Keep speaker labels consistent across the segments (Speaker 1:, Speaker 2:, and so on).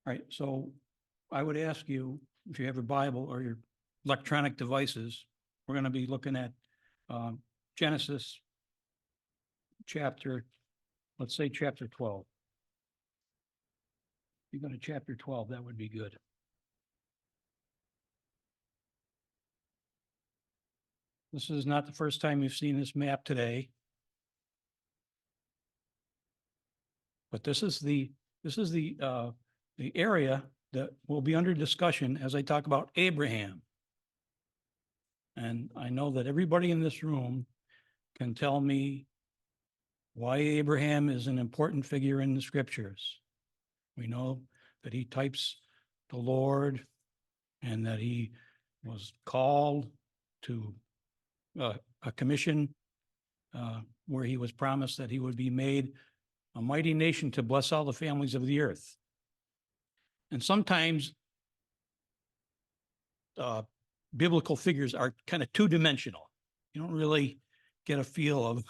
Speaker 1: All right, so I would ask you, if you have a Bible or your electronic devices, we're going to be looking at Genesis chapter, let's say chapter 12. If you go to chapter 12, that would be good. This is not the first time you've seen this map today. But this is the area that will be under discussion as I talk about Abraham. And I know that everybody in this room can tell me why Abraham is an important figure in the scriptures. We know that he types the Lord and that he was called to a commission where he was promised that he would be made a mighty nation to bless all the families of the earth. And sometimes biblical figures are kind of two-dimensional. You don't really get a feel of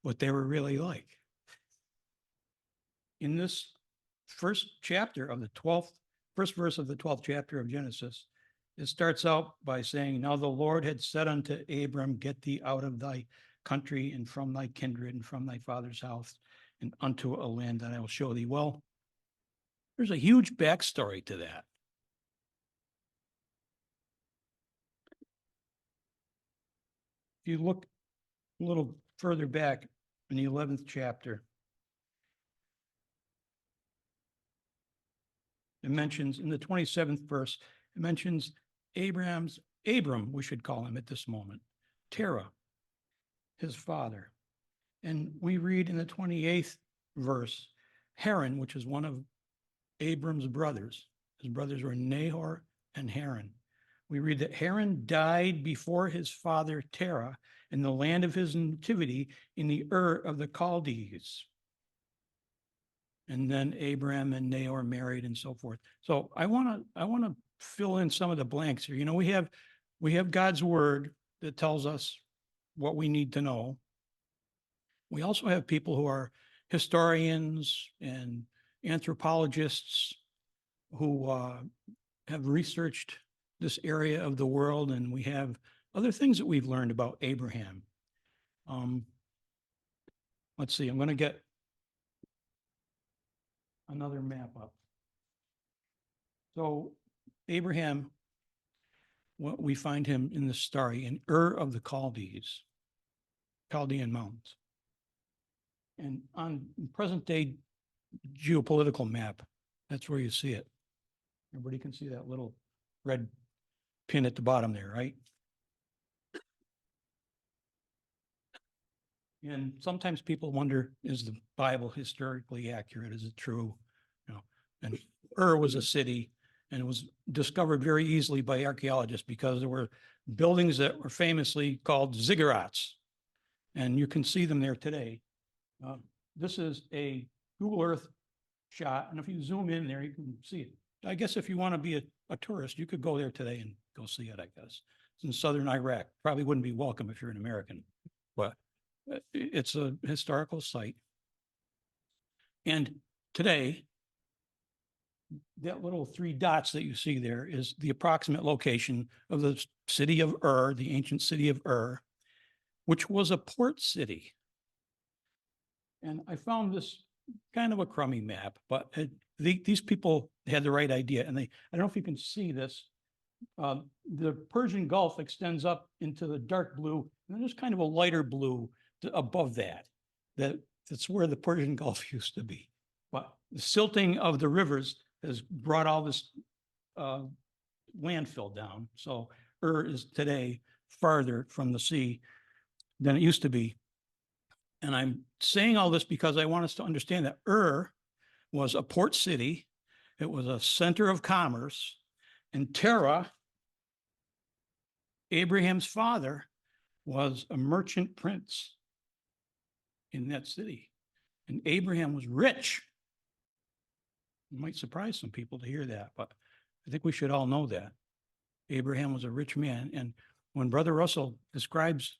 Speaker 1: what they were really like. In this first chapter of the 12th, first verse of the 12th chapter of Genesis, it starts out by saying, "Now the Lord had said unto Abram, get thee out of thy country and from thy kindred and from thy father's house and unto a land that I will show thee." Well, there's a huge backstory to that. If you look a little further back in the 11th chapter, it mentions in the 27th verse, it mentions Abram, we should call him at this moment, Terah, his father. And we read in the 28th verse, Haran, which is one of Abram's brothers. His brothers were Nahor and Haran. We read that Haran died before his father Terah in the land of his nativity in the Ur of the Chaldees. And then Abram and Nahor married and so forth. So I want to fill in some of the blanks here. You know, we have God's word that tells us what we need to know. We also have people who are historians and anthropologists who have researched this area of the world, and we have other things that we've learned about Abraham. Let's see, I'm going to get another map up. So Abraham, we find him in the story in Ur of the Chaldees, Chaldean mountains. And on present day geopolitical map, that's where you see it. Everybody can see that little red pin at the bottom there, right? And sometimes people wonder, is the Bible historically accurate? Is it true? You know, and Ur was a city, and it was discovered very easily by archaeologists because there were buildings that were famously called ziggurats, and you can see them there today. This is a Google Earth shot, and if you zoom in there, you can see it. I guess if you want to be a tourist, you could go there today and go see it, I guess. It's in southern Iraq. Probably wouldn't be welcome if you're an American, but it's a historical site. And today, that little 3 dots that you see there is the approximate location of the city of Ur, the ancient city of Ur, which was a port city. And I found this kind of a crummy map, but these people had the right idea. And I don't know if you can see this. The Persian Gulf extends up into the dark blue, and then there's kind of a lighter blue above that. That's where the Persian Gulf used to be. But the silting of the rivers has brought all this landfill down. So Ur is today farther from the sea than it used to be. And I'm saying all this because I want us to understand that Ur was a port city. It was a center of commerce. And Terah, Abraham's father, was a merchant prince in that city. And Abraham was rich. It might surprise some people to hear that, but I think we should all know that. Abraham was a rich man. And when Brother Russell describes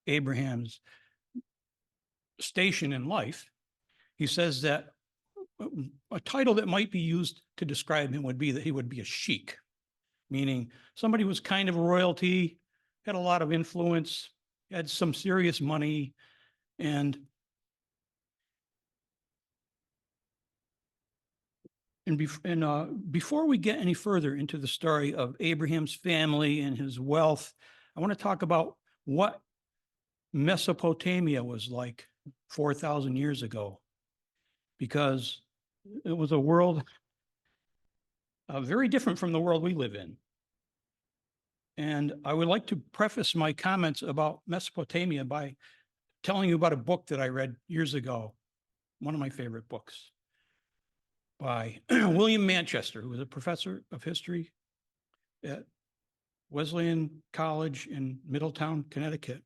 Speaker 1: Abraham's station in life, he says that a title that might be used to describe him would be that he would be a sheik, meaning somebody who was kind of royalty, had a lot of influence, had some serious money, and before we get any further into the story of Abraham's family and his wealth, I want to talk about what Mesopotamia was like 4,000 years ago, because it was a world very different from the world we live in. And I would like to preface my comments about Mesopotamia by telling you about a book that I read years ago, one of my favorite books, by William Manchester, who was a professor of history at Wesleyan College in Middletown, Connecticut,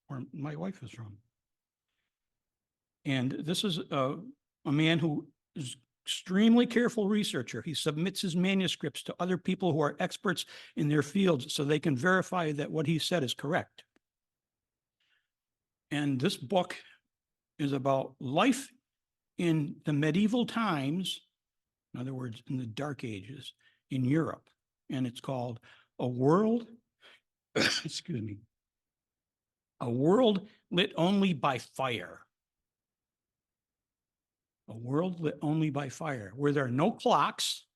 Speaker 1: where my wife is from. And this is a man who is extremely careful researcher. He submits his manuscripts to other people who are experts in their fields so they can verify that what he said is correct. And this book is about life in the medieval times, in other words, in the Dark Ages in Europe. And it's called A World, excuse me, A World Lit Only by Fire. A world lit only by fire, where there are no clocks,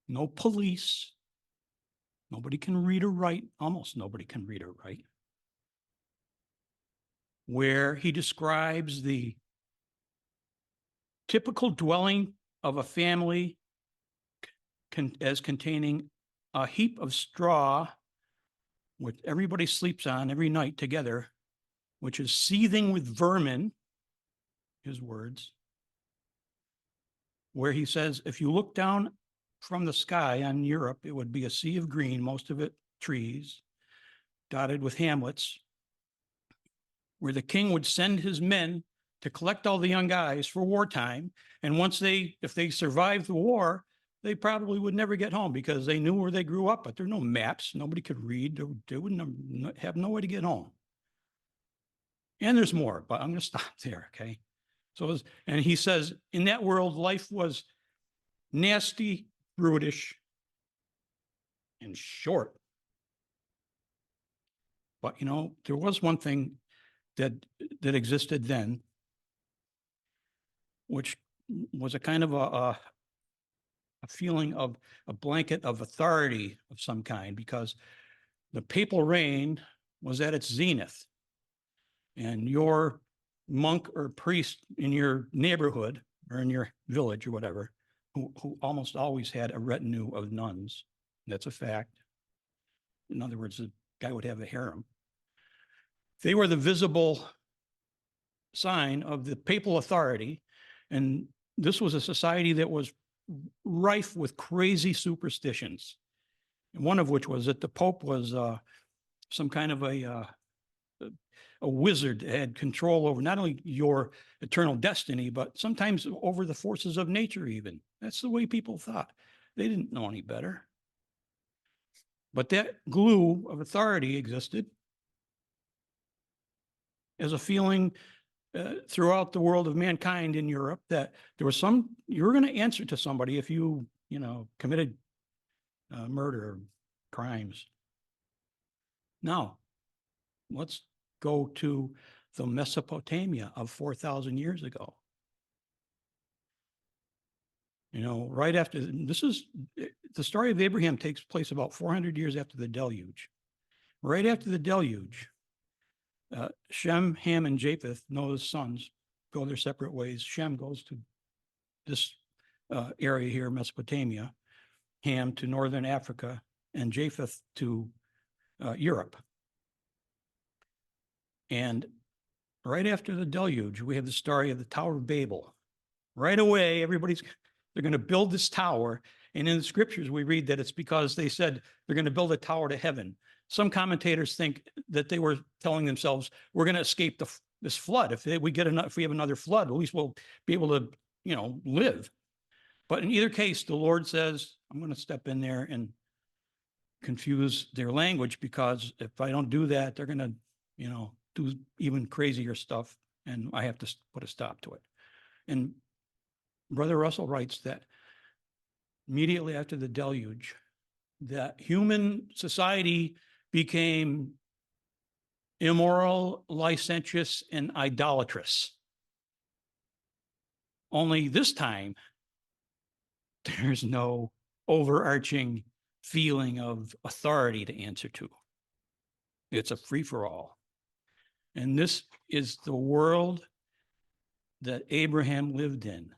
Speaker 1: no police, nobody can read or write, almost nobody can read or write, where he describes the typical dwelling of a family as containing a heap of straw, which everybody sleeps on every night together, which is seething with vermin, his words, where he says, if you look down from the sky on Europe, it would be a sea of green, most of it trees, dotted with hamlets, where the king would send his men to collect all the young guys for wartime. And if they survived the war, they probably would never get home because they knew where they grew up, but there are no maps. Nobody could read. They wouldn't have no way to get home. And there's more, but I'm going to stop there, okay? So, and he says, in that world, life was nasty, brutish, and short. But, there was one thing that existed then, which was a kind of a feeling of a blanket of authority of some kind, because the papal reign was at its zenith. And your monk or priest in your neighborhood or in your village or whatever, who almost always had a retinue of nuns, that's a fact. In other words, the guy would have a harem. They were the visible sign of the papal authority. And this was a society that was rife with crazy superstitions. And one of which was that the Pope was some kind of a wizard that had control over not only your eternal destiny, but sometimes over the forces of nature even. That's the way people thought. They didn't know any better. But that glue of authority existed as a feeling throughout the world of mankind in Europe that there was you were going to answer to somebody if you committed murder or crimes. Now, let's go to the Mesopotamia of 4,000 years ago. Right after, the story of Abraham takes place about 400 years after the deluge. Right after the deluge, Shem, Ham, and Japheth, Noah's sons, go their separate ways. Shem goes to this area here, Mesopotamia, Ham to northern Africa, and Japheth to Europe. And right after the deluge, we have the story of the Tower of Babel. Right away, they're going to build this tower. And in the scriptures, we read that it's because they said they're going to build a tower to heaven. Some commentators think that they were telling themselves, we're going to escape this flood. If we have another flood, at least we'll be able to, live. But in either case, the Lord says, I'm going to step in there and confuse their language, because if I don't do that, they're going to, do even crazier stuff, and I have to put a stop to it. And Brother Russell writes that immediately after the deluge, that human society became immoral, licentious, and idolatrous. Only this time, there's no overarching feeling of authority to answer to. It's a free-for-all. And this is the world that Abraham lived in,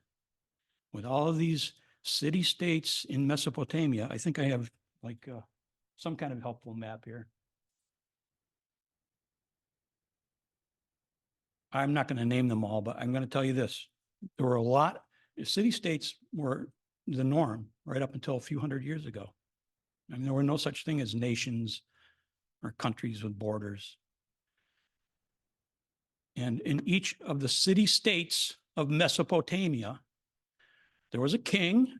Speaker 1: with all of these city-states in Mesopotamia. I think I have like some kind of helpful map here. I'm not going to name them all, but I'm going to tell you this. There were a lot, city-states were the norm right up until a few hundred years ago. I mean, there were no such thing as nations or countries with borders. And in each of the city-states of Mesopotamia, there was a king,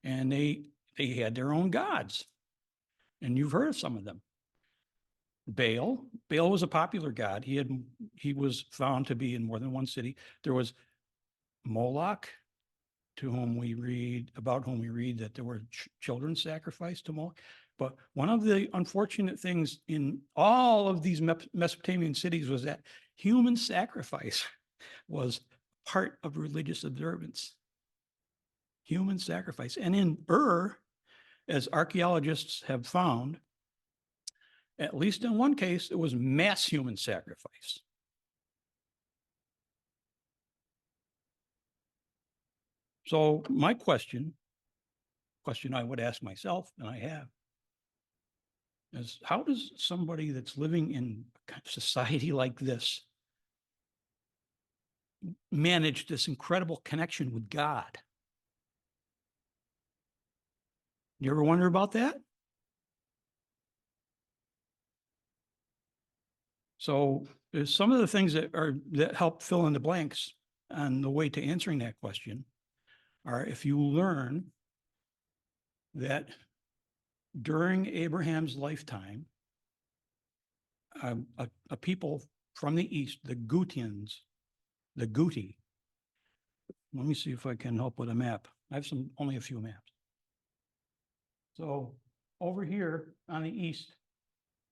Speaker 1: and they had their own gods. And you've heard of some of them. Baal was a popular god. He was found to be in more than one city. There was Moloch, about whom we read that there were children sacrificed to Moloch. But one of the unfortunate things in all of these Mesopotamian cities was that human sacrifice was part of religious observance. Human sacrifice. And in Ur, as archaeologists have found, at least in one case, it was mass human sacrifice. So my question I would ask myself, and I have, is how does somebody that's living in a society like this manage this incredible connection with God? You ever wonder about that? So there's some of the things that help fill in the blanks on the way to answering that question are if you learn that during Abraham's lifetime, a people from the east, the Gutians, the Guti. Let me see if I can help with a map. I have only a few maps. So over here on the east,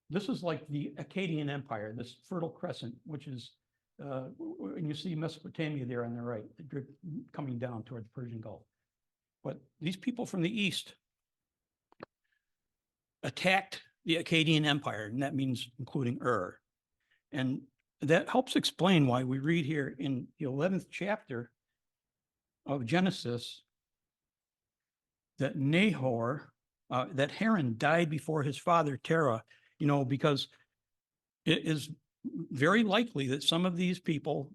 Speaker 1: this is like the Akkadian Empire, this Fertile Crescent, which is, and you see Mesopotamia there on the right, coming down toward the Persian Gulf. But these people from the east attacked the Akkadian Empire, and that means including Ur. And that helps explain why we read here in the 11th chapter of Genesis that that Haran died before his father Terah, because it is very likely that some of these people,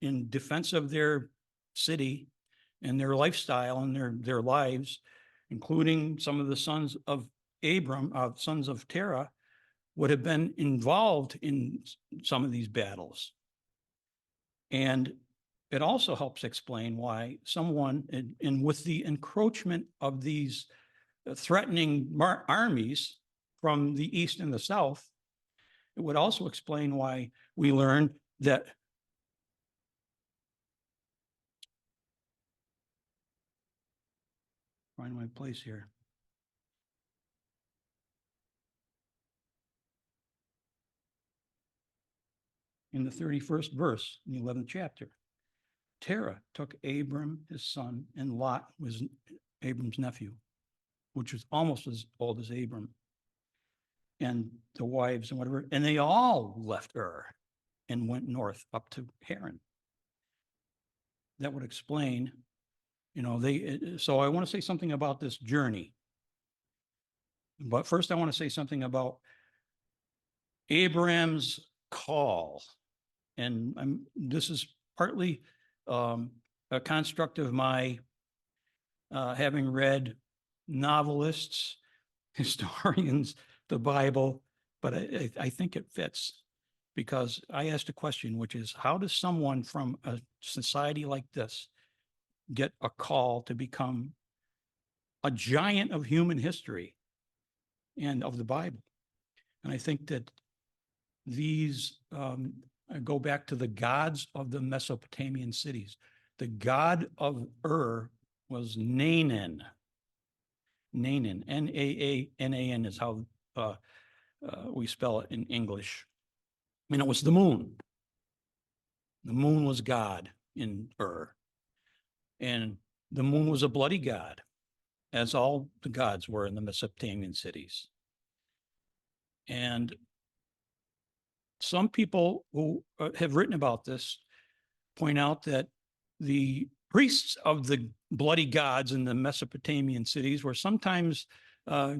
Speaker 1: in defense of their city and their lifestyle and their lives, including some of the sons of Abram, sons of Terah, would have been involved in some of these battles. And it also helps explain why someone, and with the encroachment of these threatening armies from the east and the south, it would also explain why we learn that find my place here. In the 31st verse, in the 11th chapter, Terah took Abram, his son, and Lot was Abram's nephew, which was almost as old as Abram, and the wives and whatever, and they all left Ur and went north up to Haran. That would explain, so I want to say something about this journey. But first I want to say something about Abraham's call. And this is partly a construct of my having read novelists, historians, the Bible, but I think it fits because I asked a question, which is, how does someone from a society like this get a call to become a giant of human history and of the Bible? And I think that these go back to the gods of the Mesopotamian cities. The god of Ur was Naanan. Naanan, Naanan is how we spell it in English. And it was the moon. The moon was God in Ur. And the moon was a bloody god, as all the gods were in the Mesopotamian cities. And some people who have written about this point out that the priests of the bloody gods in the Mesopotamian cities were sometimes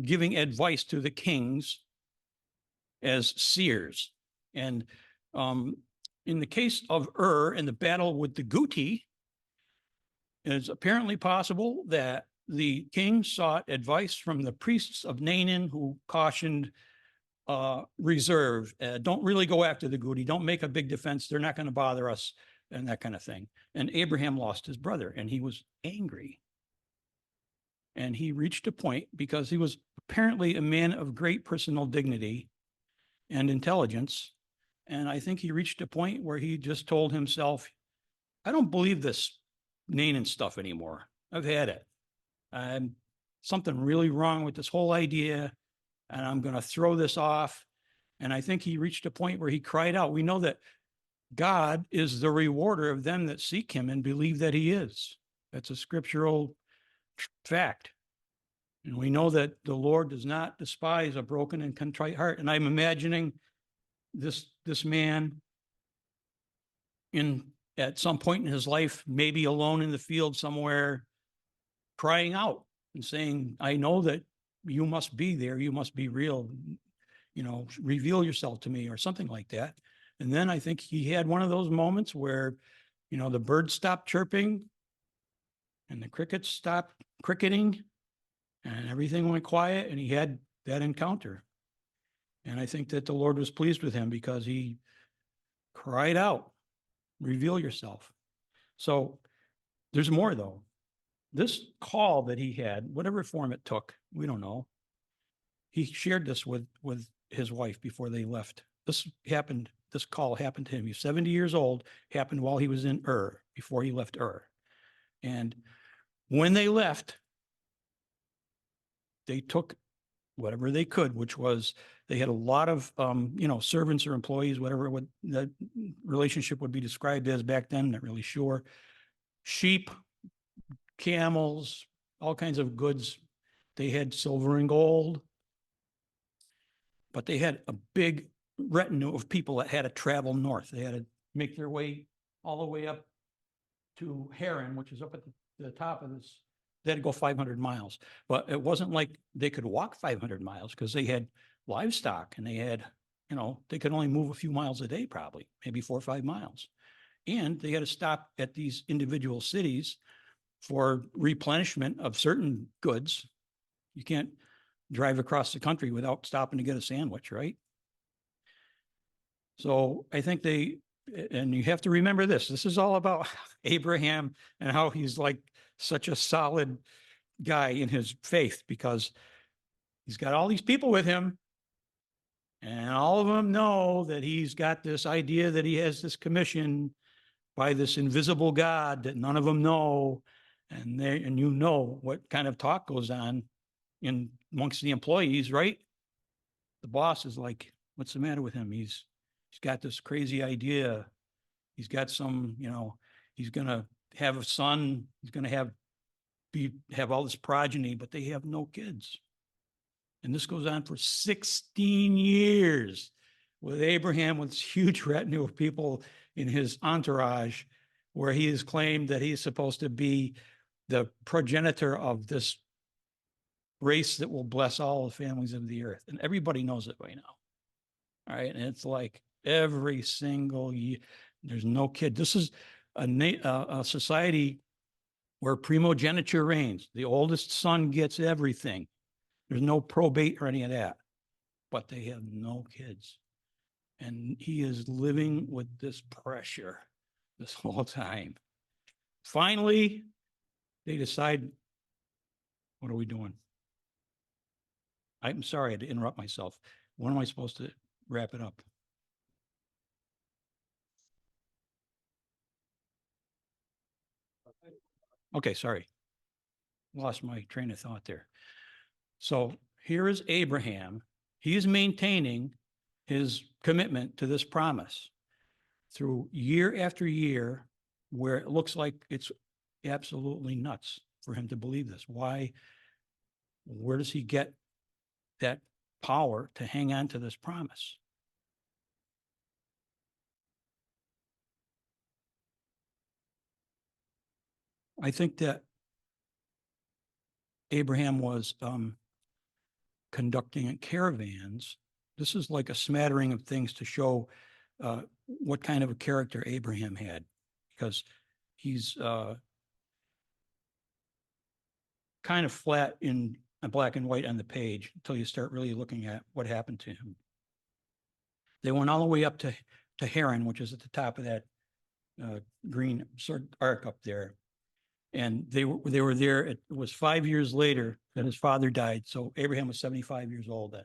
Speaker 1: giving advice to the kings as seers. And in the case of Ur and the battle with the Guti, it's apparently possible that the king sought advice from the priests of Naanan, who cautioned reserve. Don't really go after the Guti. Don't make a big defense. They're not going to bother us, and that kind of thing. And Abraham lost his brother, and he was angry. And he reached a point, because he was apparently a man of great personal dignity and intelligence. And I think he reached a point where he just told himself, I don't believe this Naanan stuff anymore. I've had it. Something really wrong with this whole idea, and I'm going to throw this off. And I think he reached a point where he cried out. We know that God is the rewarder of them that seek him and believe that he is. That's a scriptural fact. And we know that the Lord does not despise a broken and contrite heart. And I'm imagining this man at some point in his life, maybe alone in the field somewhere, crying out and saying, I know that you must be there. You must be real. Reveal yourself to me, or something like that. And then I think he had one of those moments where, the birds stopped chirping and the crickets stopped cricketing and everything went quiet, and he had that encounter. And I think that the Lord was pleased with him, because he cried out, reveal yourself. So there's more, though. This call that he had, whatever form it took, we don't know. He shared this with his wife before they left. This call happened to him. He was 70 years old, happened while he was in Ur, before he left Ur. And when they left, they took whatever they could, which was, they had a lot of, servants or employees, whatever the relationship would be described as back then, not really sure. Sheep, camels, all kinds of goods. They had silver and gold, but they had a big retinue of people that had to travel north. They had to make their way all the way up to Haran, which is up at the top of this. They had to go 500 miles, but it wasn't like they could walk 500 miles, because they had livestock, and they had, they could only move a few miles a day, probably, maybe 4 or 5 miles. And they had to stop at these individual cities for replenishment of certain goods. You can't drive across the country without stopping to get a sandwich, right? So I think and you have to remember this is all about Abraham and how he's like such a solid guy in his faith, because he's got all these people with him, and all of them know that he's got this idea that he has this commission by this invisible God that none of them know. And you know what kind of talk goes on amongst the employees, right? The boss is like, what's the matter with him? He's got this crazy idea. He's got some, he's going to have a son. He's going to have all this progeny, but they have no kids. And this goes on for 16 years with Abraham, with this huge retinue of people in his entourage, where he has claimed that he's supposed to be the progenitor of this race that will bless all the families of the earth. And everybody knows it by now. All right. And it's like every single year, there's no kid. This is a society where primogeniture reigns. The oldest son gets everything. There's no probate or any of that, but they have no kids. And he is living with this pressure this whole time. Finally, they decide, what are we doing? I'm sorry, I had to interrupt myself. When am I supposed to wrap it up? Okay, sorry. Lost my train of thought there. So here is Abraham. He is maintaining his commitment to this promise through year after year, where it looks like it's absolutely nuts for him to believe this. Why? Where does he get that power to hang on to this promise? I think that Abraham was conducting caravans. This is like a smattering of things to show what kind of a character Abraham had, because he's kind of flat in black and white on the page until you start really looking at what happened to him. They went all the way up to Haran, which is at the top of that green arc up there. And they were there. It was 5 years later that his father died. So Abraham was 75 years old then.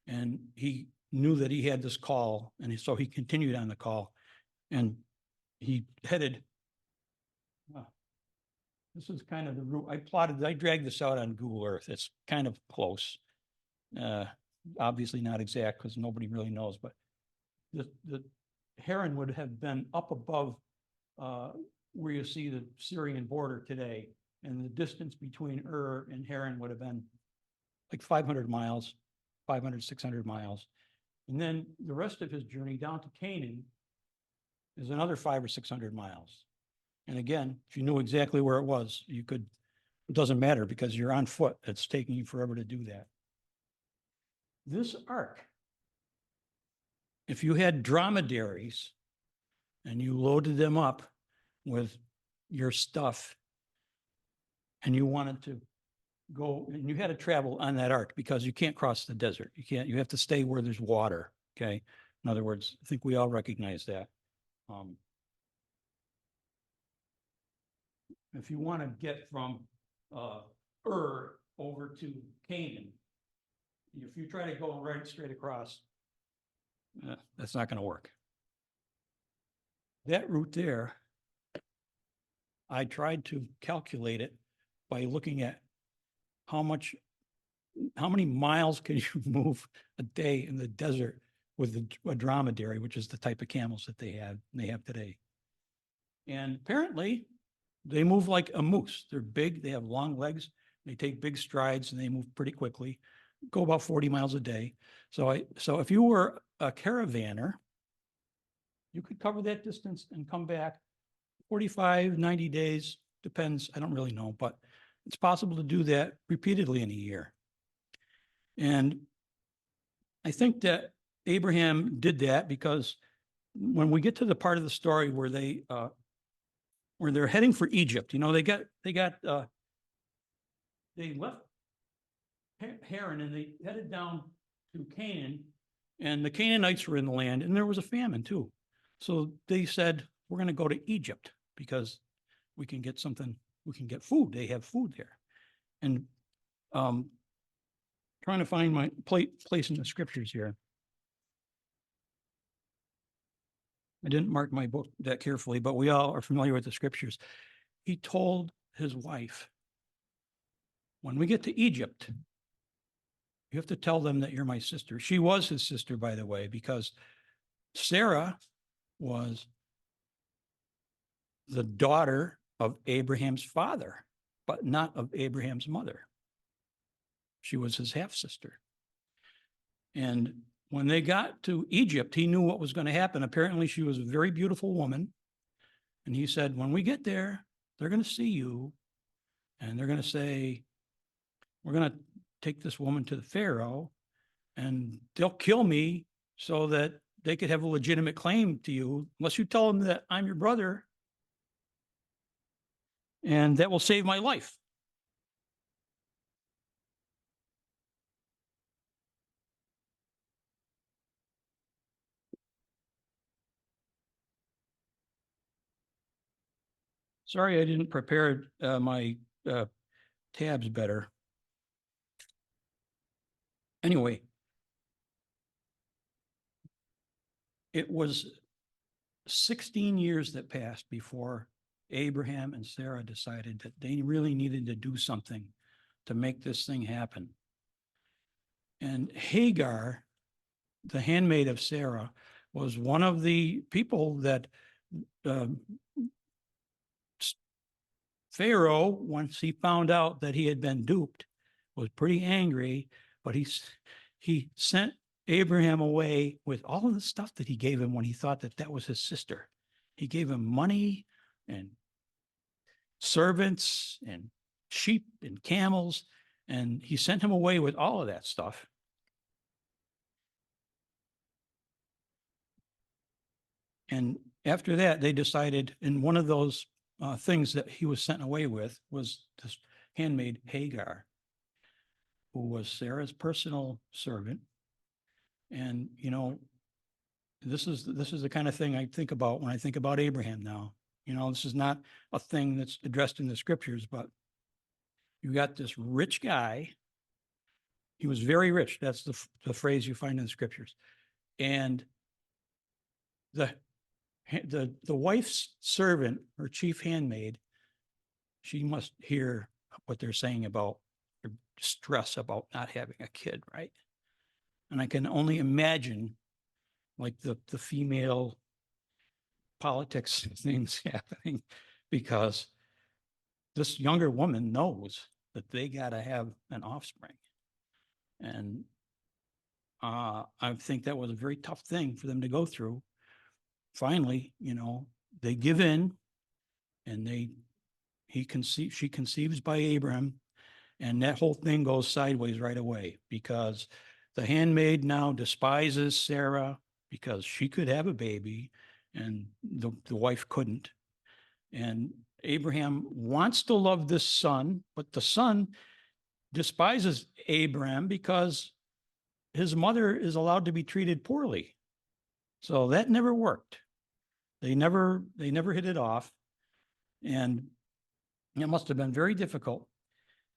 Speaker 1: And he knew that he had this call. And so he continued on the call. And he headed, this is kind of the route. I dragged this out on Google Earth. It's kind of close. Obviously not exact because nobody really knows, but the Haran would have been up above where you see the Syrian border today. And the distance between and Haran would have been like 500 miles, 500, 600 miles. And then the rest of his journey down to Canaan is another 500 or 600 miles. And again, if you knew exactly where it was, it doesn't matter because you're on foot. It's taking you forever to do that. This ark, if you had dromedaries and you loaded them up with your stuff and you wanted to go and you had to travel on that ark because you can't cross the desert. You have to stay where there's water. Okay. In other words, I think we all recognize that. If you want to get from over to Canaan, if you try to go right straight across, that's not going to work. That route there, I tried to calculate it by looking at how many miles can you move a day in the desert with a dromedary, which is the type of camels that they have today. And apparently they move like a moose. They're big, they have long legs, they take big strides and they move pretty quickly, go about 40 miles a day. So if you were a caravaner, you could cover that distance and come back 45, 90 days, depends, I don't really know, but it's possible to do that repeatedly in a year. And I think that Abraham did that because when we get to the part of the story where they're heading for Egypt, they left Haran and they headed down to Canaan, and the Canaanites were in the land, and there was a famine too. So they said, we're going to go to Egypt because we can get food. They have food there. And trying to find my place in the scriptures here. I didn't mark my book that carefully, but we all are familiar with the scriptures. He told his wife, when we get to Egypt, you have to tell them that you're my sister. She was his sister, by the way, because Sarah was the daughter of Abraham's father, but not of Abraham's mother. She was his half-sister. And when they got to Egypt, he knew what was going to happen. Apparently, she was a very beautiful woman. And he said, when we get there, they're going to see you. And they're going to say, we're going to take this woman to the Pharaoh. And they'll kill me so that they could have a legitimate claim to you, unless you tell them that I'm your brother. And that will save my life. Sorry, I didn't prepare my tabs better. Anyway, it was 16 years that passed before Abraham and Sarah decided that they really needed to do something to make this thing happen. And Hagar, the handmaid of Sarah, was one of the people that Pharaoh, once he found out that he had been duped, was pretty angry, but he sent Abraham away with all of the stuff that he gave him when he thought that that was his sister. He gave him money and servants and sheep and camels, and he sent him away with all of that stuff. And after that, they decided, and one of those things that he was sent away with was this handmaid Hagar, who was Sarah's personal servant. And, you know, this is the kind of thing I think about when I think about Abraham now. You know, this is not a thing that's addressed in the scriptures, but you got this rich guy. He was very rich. That's the phrase you find in the scriptures. And the wife's servant, her chief handmaid, she must hear what they're saying about her stress about not having a kid, right? And I can only imagine like the female politics things happening, because this younger woman knows that they got to have an offspring. And I think that was a very tough thing for them to go through. Finally, you know, they give in, and she conceives by Abraham, and that whole thing goes sideways right away, because the handmaid now despises Sarah because she could have a baby and the wife couldn't. And Abraham wants to love this son, but the son despises Abraham because his mother is allowed to be treated poorly. So that never worked. They never hit it off. And it must have been very difficult.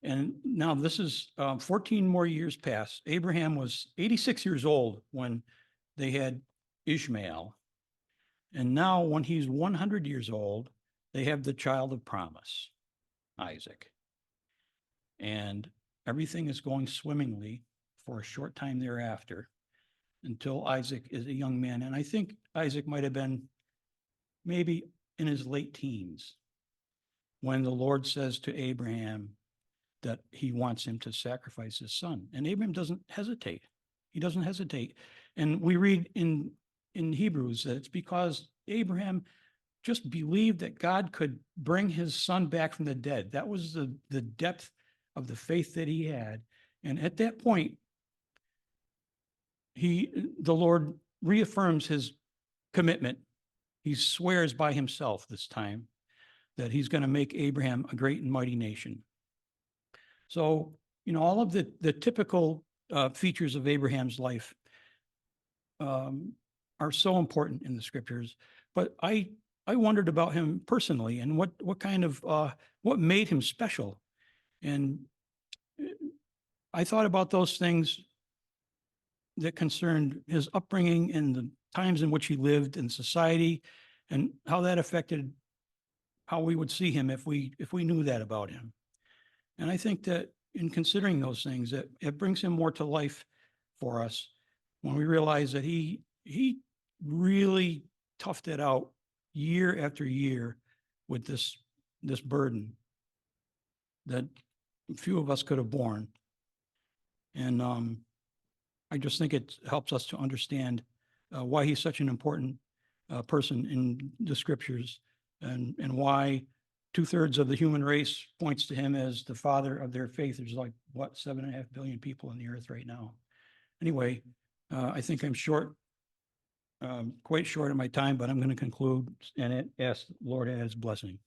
Speaker 1: And now this is 14 more years past. Abraham was 86 years old when they had Ishmael. And now when he's 100 years old, they have the child of promise, Isaac. And everything is going swimmingly for a short time thereafter until Isaac is a young man. And I think Isaac might have been maybe in his late teens when the Lord says to Abraham that he wants him to sacrifice his son. And Abraham doesn't hesitate. He doesn't hesitate. And we read in Hebrews that it's because Abraham just believed that God could bring his son back from the dead. That was the depth of the faith that he had. And at that point, the Lord reaffirms his commitment. He swears by himself this time that he's going to make Abraham a great and mighty nation. So, you know, all of the typical features of Abraham's life are so important in the scriptures. But I wondered about him personally and what kind of what made him special. And I thought about those things that concerned his upbringing and the times in which he lived in society, and how that affected how we would see him if we knew that about him. And I think that in considering those things, that it brings him more to life for us when we realize that he really toughed it out year after year with this burden that few of us could have borne. And I just think it helps us to understand why he's such an important person in the scriptures, and why 2/3 of the human race points to him as the father of their faith. There's like, what, 7.5 billion people on the earth right now. Anyway, I think I'm quite short of my time, but I'm going to conclude and ask the Lord as blessing.